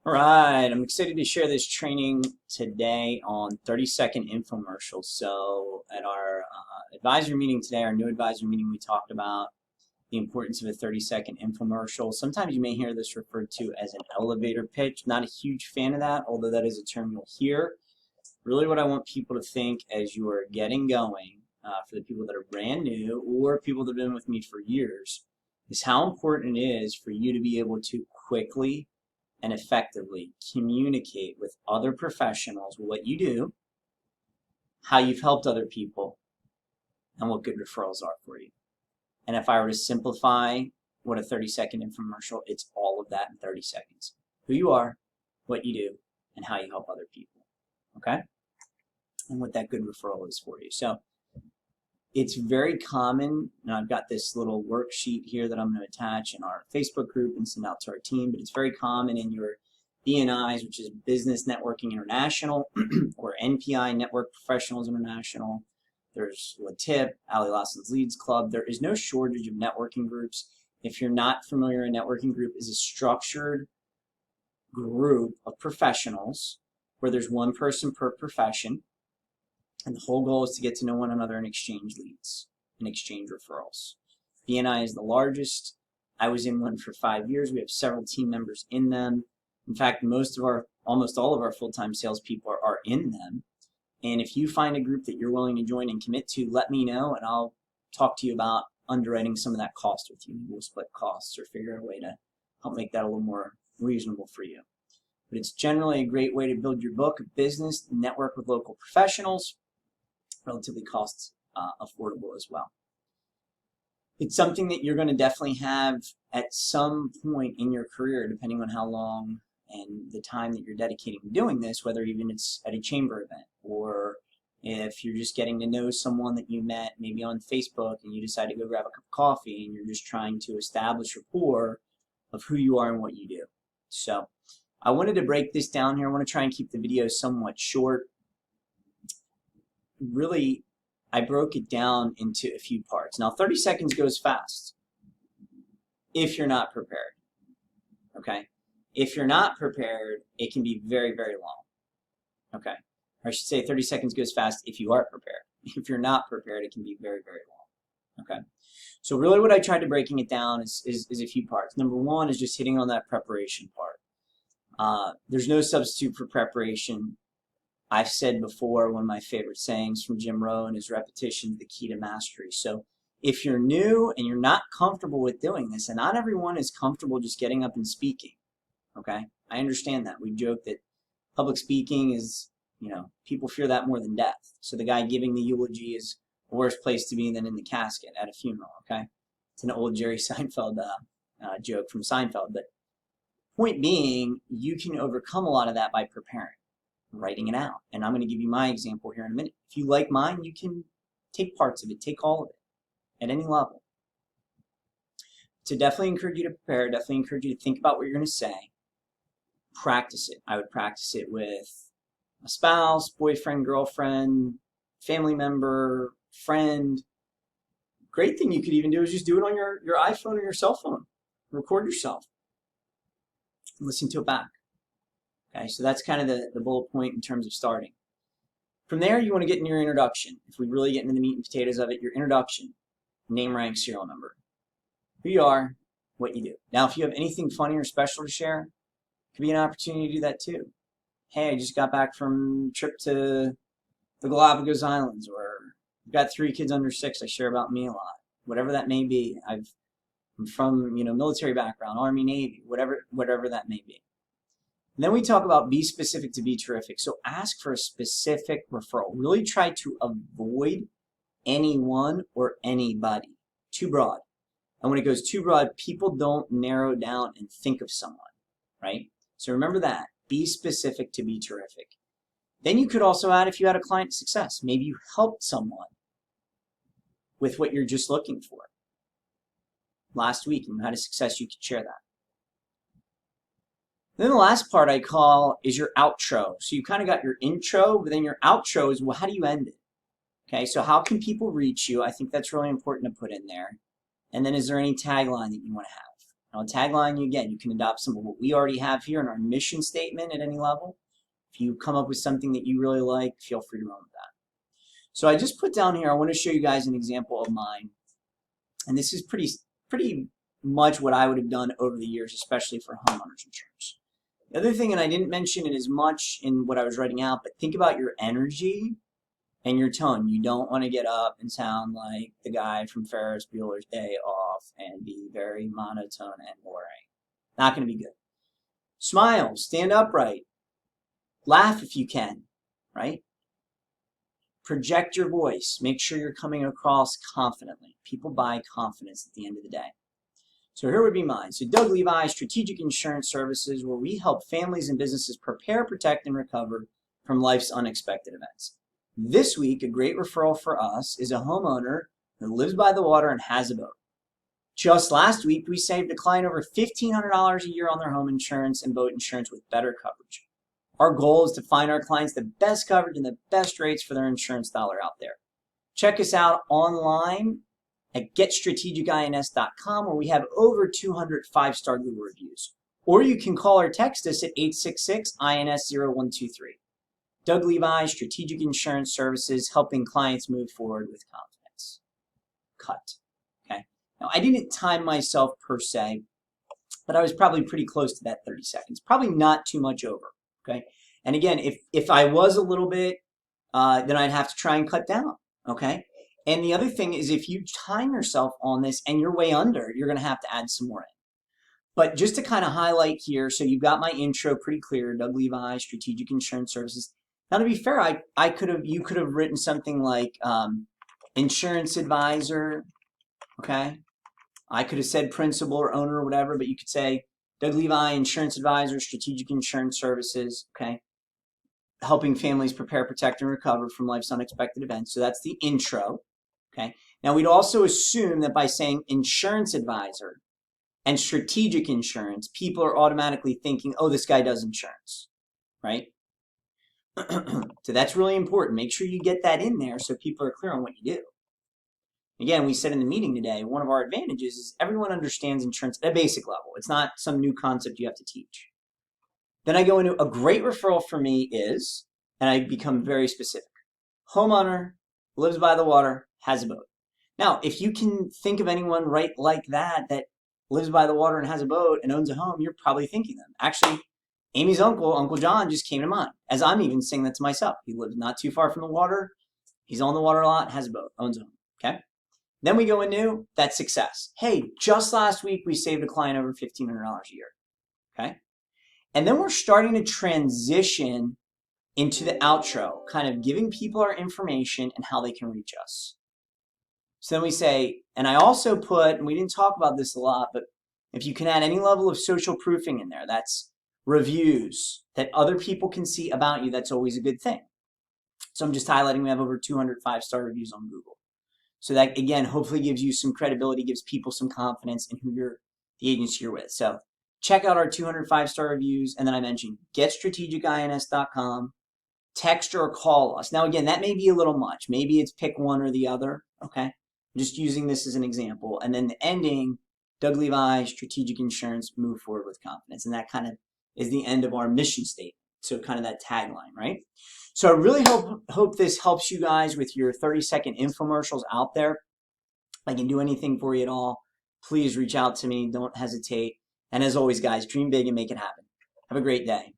All right, I'm excited to share this training today on 30-second infomercials. So at our advisor meeting today, our new advisor meeting, we talked about the importance of a 30-second infomercial. Sometimes you may hear this referred to as an elevator pitch. Not a huge fan of that, although that is a term you'll hear. Really what I want people to think as you are getting going, for the people that are brand new or people that have been with me for years, is how important it is for you to be able to quickly and effectively communicate with other professionals what you do, how you've helped other people, and what good referrals are for you. And if I were to simplify what a 30-second infomercial, it's all of that in 30 seconds. Who you are, what you do, and how you help other people. Okay? And what that good referral is for you. So it's very common, and I've got this little worksheet here that I'm going to attach in our Facebook group and send out to our team, but it's very common in your BNIs, which is Business Networking International, or NPI, Network Professionals International. There's LaTip, Ali Lassen's Leads Club. There is no shortage of networking groups. If you're not familiar, a networking group is a structured group of professionals where there's one person per profession. And the whole goal is to get to know one another and exchange leads and exchange referrals. BNI is the largest. I was in one for 5 years. We have several team members in them. In fact, almost all of our full-time salespeople are in them. And if you find a group that you're willing to join and commit to, let me know, and I'll talk to you about underwriting some of that cost with you. We'll split costs or figure out a way to help make that a little more reasonable for you. But it's generally a great way to build your book of business, network with local professionals, relatively cost affordable as well. It's something that you're going to definitely have at some point in your career, depending on how long and the time that you're dedicating to doing this, whether even it's at a chamber event or if you're just getting to know someone that you met maybe on Facebook and you decide to go grab a cup of coffee and you're just trying to establish rapport of who you are and what you do. So I wanted to break this down here. I want to try and keep the video somewhat short. Really, I broke it down into a few parts. Now, 30 seconds goes fast if you're not prepared, okay? If you're not prepared, it can be very, very long, okay? Or I should say 30 seconds goes fast if you are prepared. If you're not prepared, it can be very, very long, okay? So really what I tried to breaking it down is a few parts. Number one is just hitting on that preparation part. There's no substitute for preparation. I've said before, one of my favorite sayings from Jim Rohn is repetition is the key to mastery. So if you're new and you're not comfortable with doing this, and not everyone is comfortable just getting up and speaking, okay? I understand that. We joke that public speaking is, people fear that more than death. So the guy giving the eulogy is a worse place to be than in the casket at a funeral, okay? It's an old Jerry Seinfeld joke from Seinfeld. But point being, you can overcome a lot of that by preparing. Writing it out. And I'm going to give you my example here in a minute. If you like mine, you can take parts of it, take all of it at any level. So definitely encourage you to prepare, definitely encourage you to think about what you're going to say. Practice it. I would practice it with a spouse, boyfriend, girlfriend, family member, friend. Great thing you could even do is just do it on your iPhone or your cell phone. Record yourself. Listen to it back. Okay, so that's kind of the bullet point in terms of starting. From there, you want to get in your introduction. If we really get into the meat and potatoes of it, your introduction, name, rank, serial number, who you are, what you do. Now, if you have anything funny or special to share, it could be an opportunity to do that too. Hey, I just got back from a trip to the Galapagos Islands, or I've got 3 kids under 6. I share about me a lot. Whatever that may be. I'm from military background, Army, Navy, whatever that may be. And then we talk about be specific to be terrific. So ask for a specific referral. Really try to avoid anyone or anybody. Too broad. And when it goes too broad, people don't narrow down and think of someone, right? So remember that. Be specific to be terrific. Then you could also add if you had a client success. Maybe you helped someone with what you're just looking for. Last week and you had a success, you could share that. Then the last part I call is your outro. So you kind of got your intro, but then your outro is, well, how do you end it? Okay, so how can people reach you? I think that's really important to put in there. And then is there any tagline that you want to have? And I'll tagline you again. You can adopt some of what we already have here in our mission statement at any level. If you come up with something that you really like, feel free to run with that. So I just put down here, I want to show you guys an example of mine. And this is pretty much what I would have done over the years, especially for homeowners insurance. The other thing, and I didn't mention it as much in what I was writing out, but think about your energy and your tone. You don't want to get up and sound like the guy from Ferris Bueller's Day Off and be very monotone and boring. Not going to be good. Smile, stand upright, laugh if you can, right? Project your voice. Make sure you're coming across confidently. People buy confidence at the end of the day. So here would be mine. So Doug Levi, Strategic Insurance Services, where we help families and businesses prepare, protect, and recover from life's unexpected events. This week, a great referral for us is a homeowner who lives by the water and has a boat. Just last week, we saved a client over $1,500 a year on their home insurance and boat insurance with better coverage. Our goal is to find our clients the best coverage and the best rates for their insurance dollar out there. Check us out online at getstrategicins.com, where we have over 200 5-star Google reviews. Or you can call or text us at 866-INS-0123. Doug Levi, Strategic Insurance Services, helping clients move forward with confidence. Cut. Okay. Now, I didn't time myself per se, but I was probably pretty close to that 30 seconds. Probably not too much over. Okay. And again, if I was a little bit, then I'd have to try and cut down. Okay. And the other thing is, if you time yourself on this and you're way under, you're going to have to add some more in. But just to kind of highlight here, so you've got my intro pretty clear, Doug Levi, Strategic Insurance Services. Now, to be fair, you could have written something like insurance advisor. Okay. I could have said principal or owner or whatever, but you could say Doug Levi, Insurance Advisor, Strategic Insurance Services, okay? Helping families prepare, protect, and recover from life's unexpected events. So that's the intro, okay? Now, we'd also assume that by saying Insurance Advisor and Strategic Insurance, people are automatically thinking, oh, this guy does insurance, right? So that's really important. Make sure you get that in there so people are clear on what you do. Again, we said in the meeting today, one of our advantages is everyone understands insurance at a basic level. It's not some new concept you have to teach. Then I go into a great referral for me is, and I become very specific. Homeowner, lives by the water, has a boat. Now, if you can think of anyone right like that lives by the water and has a boat and owns a home, you're probably thinking them. Actually, Amy's uncle, Uncle John, just came to mind, as I'm even saying that to myself. He lives not too far from the water. He's on the water a lot, has a boat, owns a home, okay? Then we go into that success. Hey, just last week, we saved a client over $1,500 a year, okay? And then we're starting to transition into the outro, kind of giving people our information and how they can reach us. So then we say, and I also put, and we didn't talk about this a lot, but if you can add any level of social proofing in there, that's reviews that other people can see about you, that's always a good thing. So I'm just highlighting we have over 200 5-star reviews on Google. So that, again, hopefully gives you some credibility, gives people some confidence in the agency you're with. So check out our 200 5-star reviews. And then I mentioned getstrategicins.com, text or call us. Now, again, that may be a little much. Maybe it's pick one or the other, okay? I'm just using this as an example. And then the ending, Doug Levi, Strategic Insurance, move forward with confidence. And that kind of is the end of our mission statement. So kind of that tagline, right? So I really hope this helps you guys with your 30-second infomercials out there. If I can do anything for you at all, please reach out to me. Don't hesitate. And as always, guys, dream big and make it happen. Have a great day.